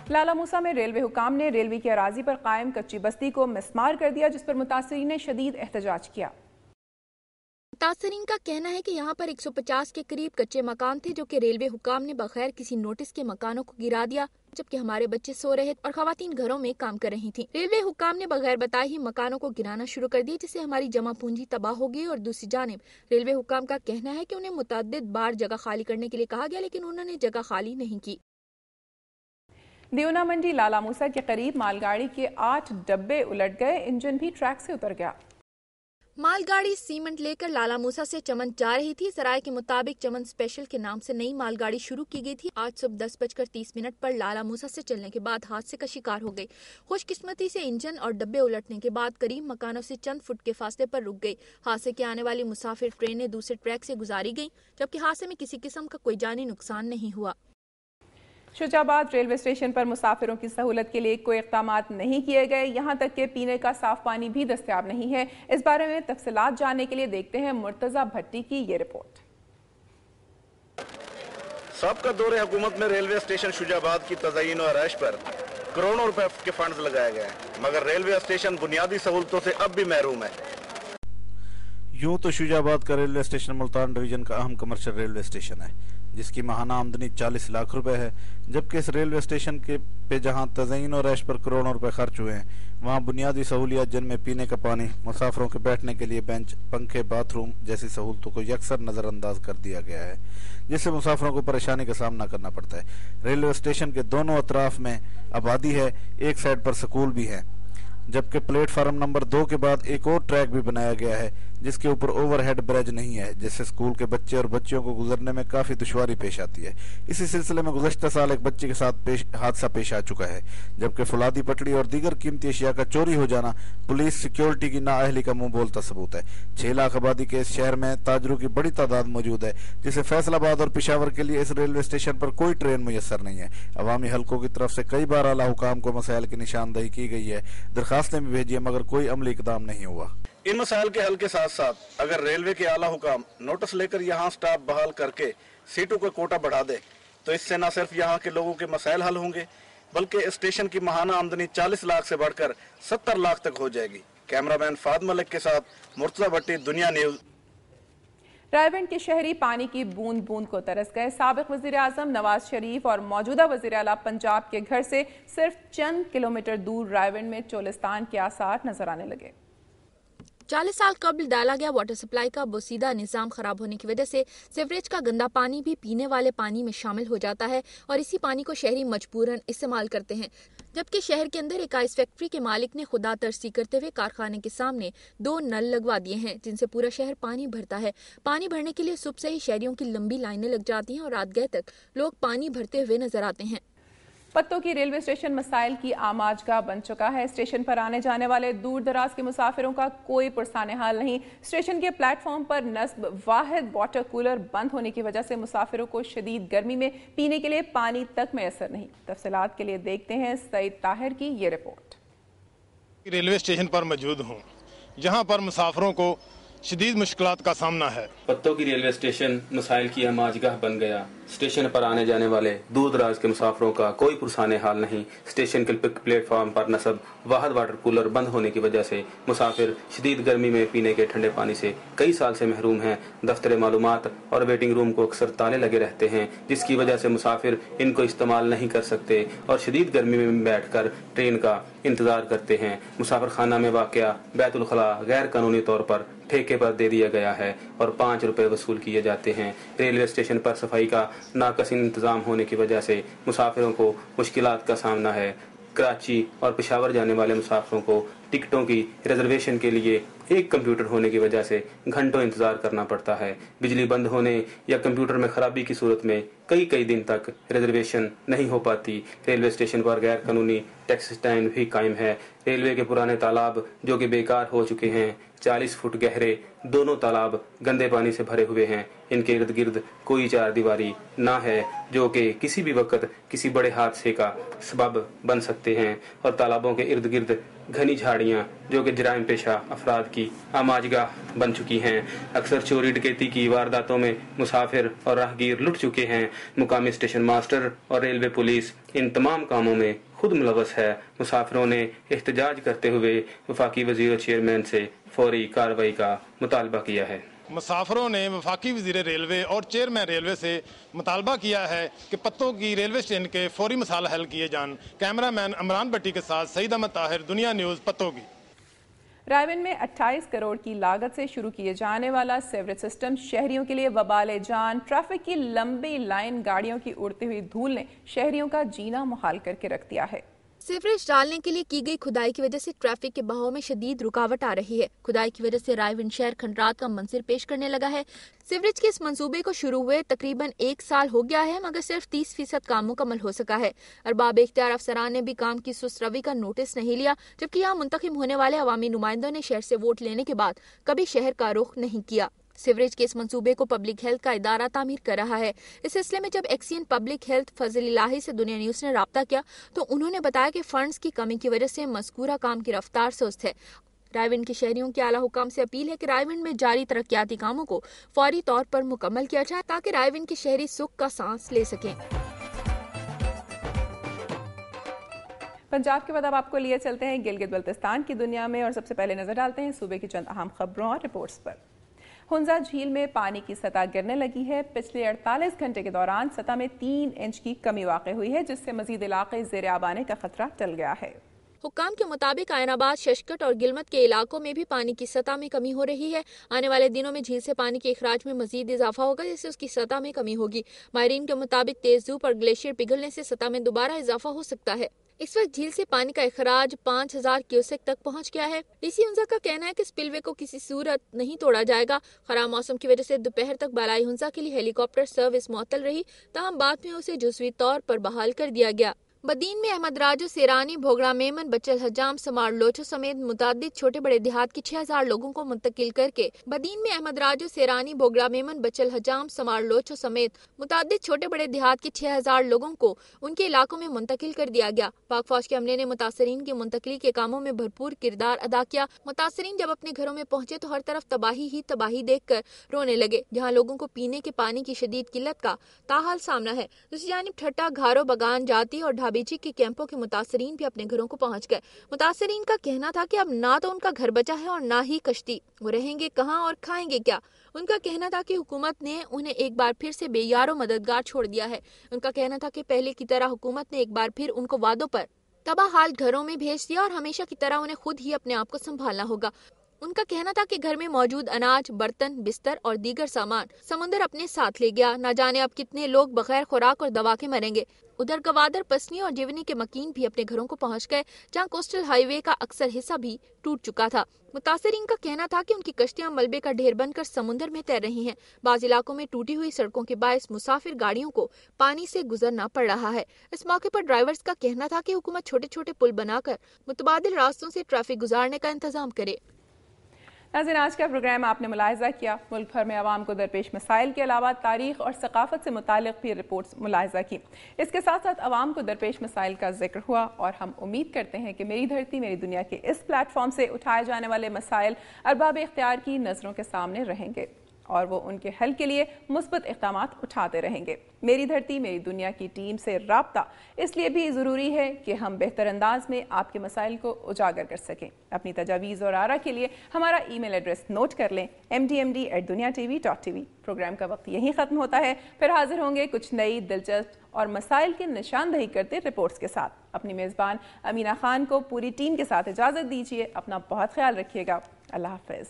लाला मूसा में रेलवे हुकाम ने रेलवे की अराजी पर कायम कच्ची बस्ती को मिसमार कर दिया, जिस पर मुतासरीन ने शदीद एहतजाज किया। मुतासरीन का कहना है कि यहाँ पर 150 के करीब कच्चे मकान थे, जो कि रेलवे हुकाम ने बगैर किसी नोटिस के मकानों को गिरा दिया, जबकि हमारे बच्चे सो रहे और खवातीन घरों में काम कर रही थीं। रेलवे हुकाम ने बगैर बताए ही मकानों को गिराना शुरू कर दिया, जिससे हमारी जमा पूंजी तबाह हो गई। और दूसरी जानिब रेलवे हुकाम का कहना है कि उन्हें मुतअद्दिद बार जगह खाली करने के लिए कहा गया, लेकिन उन्होंने जगह खाली नहीं की। दियोना मंडी लाला मूसा के करीब मालगाड़ी के 8 डब्बे उलट गए, इंजन भी ट्रैक से उतर गया। मालगाड़ी सीमेंट लेकर लाला मूसा से चमन जा रही थी। सराय के मुताबिक चमन स्पेशल के नाम से नई मालगाड़ी शुरू की गई थी। आज सुबह 10:30 पर लाला मूसा से चलने के बाद हादसे का शिकार हो गई। खुशकिस्मती से इंजन और डब्बे उलटने के बाद करीब मकानों से चंद फुट के फासले पर रुक गई। हादसे के आने वाली मुसाफिर ट्रेनें दूसरे ट्रैक से गुजारी गई, जबकि हादसे में किसी किस्म का कोई जानी नुकसान नहीं हुआ। शुजाबाद रेलवे स्टेशन पर मुसाफिरों की सहूलत के लिए कोई इक़दामात नहीं किए गए, यहाँ तक कि पीने का साफ पानी भी दस्तयाब नहीं है। इस बारे में तफसीलात जानने के लिए देखते हैं मुर्तजा भट्टी की ये रिपोर्ट। सबका दौरे हुकूमत में रेलवे स्टेशन शुजाबाद की तज़यीन और आराइश पर करोड़ों रुपए के फंड्स लगाए गए हैं, मगर रेलवे स्टेशन बुनियादी सहूलतों से अब भी महरूम है। यूं तो शुजाबाद का रेलवे स्टेशन मुल्तान डिवीजन का अहम कमर्शियल रेलवे स्टेशन है, जिसकी माहाना आमदनी 40 लाख रुपए है, जबकि इस रेलवे स्टेशन के पे जहां तज़यीन और रैश पर करोड़ों रुपए खर्च हुए हैं, वहां बुनियादी सहूलियात जिनमें पीने का पानी, मुसाफिरों के बैठने के लिए बेंच, पंखे, बाथरूम जैसी सहूलतों को यकसर नजरअंदाज कर दिया गया है, जिससे मुसाफिरों को परेशानी का सामना करना पड़ता है। रेलवे स्टेशन के दोनों अतराफ में आबादी है, एक साइड पर स्कूल भी है, जबकि प्लेटफार्म नंबर 2 के बाद एक और ट्रैक भी बनाया गया है, जिसके ऊपर ओवरहेड ब्रिज नहीं है, जिससे स्कूल के बच्चे और बच्चियों को गुजरने में काफी दुश्वारी पेश आती है। इसी सिलसिले में गुज़श्ता साल एक बच्चे के साथ हादसा पेश आ चुका है, जबकि फुलादी पटड़ी और दीगर कीमती अशिया का चोरी हो जाना पुलिस सिक्योरिटी की नाअहली का मुंह बोलता सबूत है। 6 लाख आबादी के इस शहर में ताजरों की बड़ी तादाद मौजूद है, जिसे फैसलाबाद और पेशावर के लिए इस रेलवे स्टेशन पर कोई ट्रेन मुयसर नहीं है। अवामी हलकों की तरफ से कई बार आला हुकाम को मसाइल की निशानदही की गई है, दरखास्तें भी भेजी है, मगर कोई अमली इकदाम नहीं हुआ। इन मसाइल के हल के साथ साथ अगर रेलवे के आला हुकाम नोटिस लेकर यहाँ स्टाफ बहाल करके सीटों का कोटा बढ़ा दे, तो इससे न सिर्फ यहाँ के लोगों के मसाइल हल होंगे, बल्कि स्टेशन की माहाना आमदनी 40 लाख से बढ़कर 70 लाख तक हो जाएगी। कैमरामैन फाद मलिक के साथ मुर्तजा भट्टी, दुनिया न्यूज। रायबंड के शहरी पानी की बूंद बूंद को तरस गए। साबिक वजीर आजम नवाज शरीफ और मौजूदा वजीर आला पंजाब के घर से सिर्फ चंद किलोमीटर दूर रायबंड में चोलिस्तान के आसार नजर आने लगे। 40 साल कबल डाला गया वाटर सप्लाई का बोसीदा निज़ाम खराब होने की वजह से सीवरेज का गंदा पानी भी पीने वाले पानी में शामिल हो जाता है और इसी पानी को शहरी मजबूरन इस्तेमाल करते हैं। जबकि शहर के अंदर एक आइस फैक्ट्री के मालिक ने खुदा तरसी करते हुए कारखाने के सामने 2 नल लगवा दिए हैं, जिनसे पूरा शहर पानी भरता है। पानी भरने के लिए सुबह से ही शहरियों की लंबी लाइनें लग जाती हैं और रात गए तक लोग पानी भरते हुए नजर आते हैं। पत्तों की रेलवे स्टेशन मसाइल की आमाजगाह बन चुका है। स्टेशन पर आने जाने वाले दूर दराज के मुसाफिरों का कोई पुरसाने हाल नहीं। स्टेशन के प्लेटफॉर्म पर नस्ब वाहिद वाटर कूलर बंद होने की वजह से मुसाफिरों को शदीद गर्मी में पीने के लिए पानी तक मैसर नहीं। तफसीलात के लिए देखते हैं सईद ताहिर की ये रिपोर्ट। रेलवे स्टेशन पर मौजूद हूँ, जहाँ पर मुसाफिरों को शदीद मुश्किलात का सामना है। पत्तों की रेलवे स्टेशन मसाइल की आमाजगाह बन गया। स्टेशन पर आने जाने वाले दूर दराज के मुसाफिरों का कोई पुरसाने हाल नहीं। स्टेशन के प्लेटफार्म पर नस्ब वाहिद वाटर कूलर बंद होने की वजह से मुसाफिर शदीद गर्मी में पीने के ठंडे पानी से कई साल से महरूम हैं। दफ्तर मालूमात और वेटिंग रूम को अक्सर ताले लगे रहते हैं, जिसकी वजह से मुसाफिर इनको इस्तेमाल नहीं कर सकते और शदीद गर्मी में बैठकर ट्रेन का इंतजार करते हैं। मुसाफिर खाना में वाक़या बैतुल खला गैर कानूनी तौर पर ठेके पर दे दिया गया है और 5 रुपए वसूल किए जाते हैं। रेलवे स्टेशन पर सफाई का नाकस इंतजाम होने की वजह से मुसाफिरों को मुश्किलात का सामना है। कराची और पेशावर जाने वाले मुसाफिरों को टिकटों की रिजर्वेशन के लिए एक कंप्यूटर होने की वजह से घंटों इंतजार करना पड़ता है। बिजली बंद होने या कंप्यूटर में खराबी की सूरत में कई दिन तक रिजर्वेशन नहीं हो पाती। रेलवे स्टेशन पर गैर कानूनी टैक्सी स्टैंड भी कायम है। रेलवे के पुराने तालाब जो कि बेकार हो चुके हैं, 40 फुट गहरे दोनों तालाब गंदे पानी से भरे हुए हैं। इनके इर्द गिर्द कोई चार दीवारी ना है, जो कि किसी भी वक्त किसी बड़े हादसे का सबब बन सकते हैं और तालाबों के इर्द गिर्द घनी झाड़ियाँ जो कि जराइम पेशा अफराद की आमाजगाह बन चुकी हैं। अक्सर चोरी डकैती की वारदातों में मुसाफिर और राहगीर लुट चुके हैं। मुकामी स्टेशन मास्टर और रेलवे पुलिस इन तमाम कामों में खुद मुलवस है। मुसाफिरों ने एहतजाज करते हुए वफाकी वजीर और चेयरमैन से फौरी कार्रवाई का मुतालबा किया है। मुसाफिरों ने वफाकी वजीर रेलवे और चेयरमैन रेलवे से मुतालबा किया है कि पत्तों की रेलवे स्टेशन के फौरी मसाइल हल किए जान। कैमरामैन इमरान भट्टी के साथ सईद अहमद ताहिर, दुनिया न्यूज़, पत्तों की। रायवन में 28 करोड़ की लागत से शुरू किए जाने वाला सीवरेज सिस्टम शहरियों के लिए वबाल जान। ट्रैफिक की लंबी लाइन, गाड़ियों की उड़ती हुई धूल ने शहरियों का जीना मुहाल करके रख दिया है। सीवरेज डालने के लिए की गई खुदाई की वजह से ट्रैफिक के बहाव में शदीद रुकावट आ रही है। खुदाई की वजह से रायवन शहर खंडरात का मंजर पेश करने लगा है। सीवरेज के इस मंसूबे को शुरू हुए तकरीबन 1 साल हो गया है, मगर सिर्फ 30% काम मुकम्मल हो सका है। अरबाब इख्तियार अफसरान ने भी काम की सुस्त रवि का नोटिस नहीं लिया, जबकि यहाँ मुंतखब होने वाले अवामी नुमाइंदों ने शहर से वोट लेने के बाद कभी शहर का रुख नहीं किया। सीवरेज के इस मंसूबे को पब्लिक हेल्थ का इदारा तामीर कर रहा है। इस सिलसिले में जब एक्सीएन पब्लिक हेल्थ फजल इलाही से दुनिया न्यूज़ ने राब्ता किया तो उन्होंने बताया कि फंड्स की कमी की वजह से मज़कूरा काम की रफ्तार सुस्त है। रायवन के शहरियों के आला हुकाम से अपील है कि रायवन में जारी तरक्याती कामों को फौरी तौर पर मुकम्मल किया जाए ताकि रायवन के शहरी सुख का सांस ले सकें। पंजाब के बाद अब आपको लिए चलते हैं गिलगित बल्तिस्तान की दुनिया में और सबसे पहले नजर डालते हैं सूबे की चंद अहम खबरों और रिपोर्ट्स पर। हुंजा झील में पानी की सतह गिरने लगी है। पिछले 48 घंटे के दौरान सतह में 3 इंच की कमी वाक़ई हुई है, जिससे मजीद इलाके ज़ेर आब आने का खतरा टल गया है। हुक्काम के मुताबिक आयनाबाद, शशकट और गिलमत के इलाकों में भी पानी की सतह में कमी हो रही है। आने वाले दिनों में झील से पानी के इखराज में मजीद इजाफा होगा, जिससे उसकी सतह में कमी होगी। माहिरीन के मुताबिक तेज धूप और ग्लेशियर पिघलने से सतह में दोबारा इजाफा हो सकता है। इस वक्त झील से पानी का इखराज 5000 क्यूसेक तक पहुंच गया है। डीसी हुंजा का कहना है कि स्पिलवे को किसी सूरत नहीं तोड़ा जाएगा। खराब मौसम की वजह से दोपहर तक बालाई हुंजा के लिए हेलीकॉप्टर सर्विस मुअत्तल रही, ताहम बाद में उसे जुज़वी तौर पर बहाल कर दिया गया। बदीन में अहमद राजू, सेरानी, भोगड़ा मेमन, बच्चल हजाम, समार लोचो समेत मुतादिद छोटे बड़े देहात के 6000 लोगों को मुंतकिल करके बदीन में अहमद राजू, सेरानी, भोगड़ा मेमन, बच्चल हजाम, समार लोचो समेत मुतादिद छोटे बड़े देहात के 6000 लोगों को उनके इलाकों में मुंतकिल कर दिया गया। पाक फौज के अमले ने मुतासरीन की मुंतकिली के कामों में भरपूर किरदार अदा किया। मुतासरीन जब अपने घरों में पहुंचे तो हर तरफ तबाही ही तबाही देखकर रोने लगे। जहाँ लोगों को पीने के पानी की शदीद किल्लत का ताहाल सामना है, दूसरी जानिब ठट्टा, घारो, बगान, जाती और ढाबीची के कैंपों के मुतासरीन भी अपने घरों को पहुंच गए। मुतासरीन का कहना था कि अब ना तो उनका घर बचा है और ना ही कश्ती, वो रहेंगे कहाँ और खाएंगे क्या। उनका कहना था कि हुकूमत ने उन्हें एक बार फिर से बेयारो मददगार छोड़ दिया है। उनका कहना था कि पहले की तरह हुकूमत ने एक बार फिर उनको वादों पर तबाह हाल घरों में भेज दिया और हमेशा की तरह उन्हें खुद ही अपने आप को संभालना होगा। उनका कहना था कि घर में मौजूद अनाज, बर्तन, बिस्तर और दीगर सामान समुंदर अपने साथ ले गया। न जाने अब कितने लोग बगैर खुराक और दवा के मरेंगे। उधर गवादर, पसनी और जिवनी के मकीन भी अपने घरों को पहुंच गए, जहां कोस्टल हाईवे का अक्सर हिस्सा भी टूट चुका था। मुतासरीन का कहना था कि उनकी कश्तियां मलबे का ढेर बनकर समुद्र में तैर रही हैं। बाज़ इलाकों में टूटी हुई सड़कों के बायस मुसाफिर गाड़ियों को पानी से गुजरना पड़ रहा है। इस मौके पर ड्राइवर्स का कहना था कि हुकूमत छोटे छोटे पुल बनाकर मुतबादिल रास्तों से ट्रैफिक गुजारने का इंतजाम करे। नाज़रीन, आज का प्रोग्राम आपने मुलाहिजा किया। मुल्क भर में आवाम को दरपेश मसाइल के अलावा तारीख और सकाफत से मुतालिक भी रिपोर्ट्स मुलाहिजा की। इसके साथ साथ आवाम को दरपेश मसाइल का जिक्र हुआ और हम उम्मीद करते हैं कि मेरी धरती मेरी दुनिया के इस प्लेटफॉर्म से उठाए जाने वाले मसाइल अरबाब इख्तियार की नज़रों के सामने रहेंगे और वो उनके हल के लिए मुस्बत इक़दामात उठाते रहेंगे। मेरी धरती मेरी दुनिया की टीम से राब्ता इसलिए भी ज़रूरी है कि हम बेहतर अंदाज में आपके मसाइल को उजागर कर सकें। अपनी तजावीज़ और आरा के लिए हमारा ईमेल एड्रेस नोट कर लें, mdmd@duniatv.tv। प्रोग्राम का वक्त यहीं ख़त्म होता है। फिर हाजिर होंगे कुछ नई दिलचस्प और मसाइल की निशानदही करते रिपोर्ट्स के साथ। अपनी मेज़बान अमीना खान को पूरी टीम के साथ इजाज़त दीजिए। अपना बहुत ख्याल रखिएगा। अल्लाह हाफ़िज़।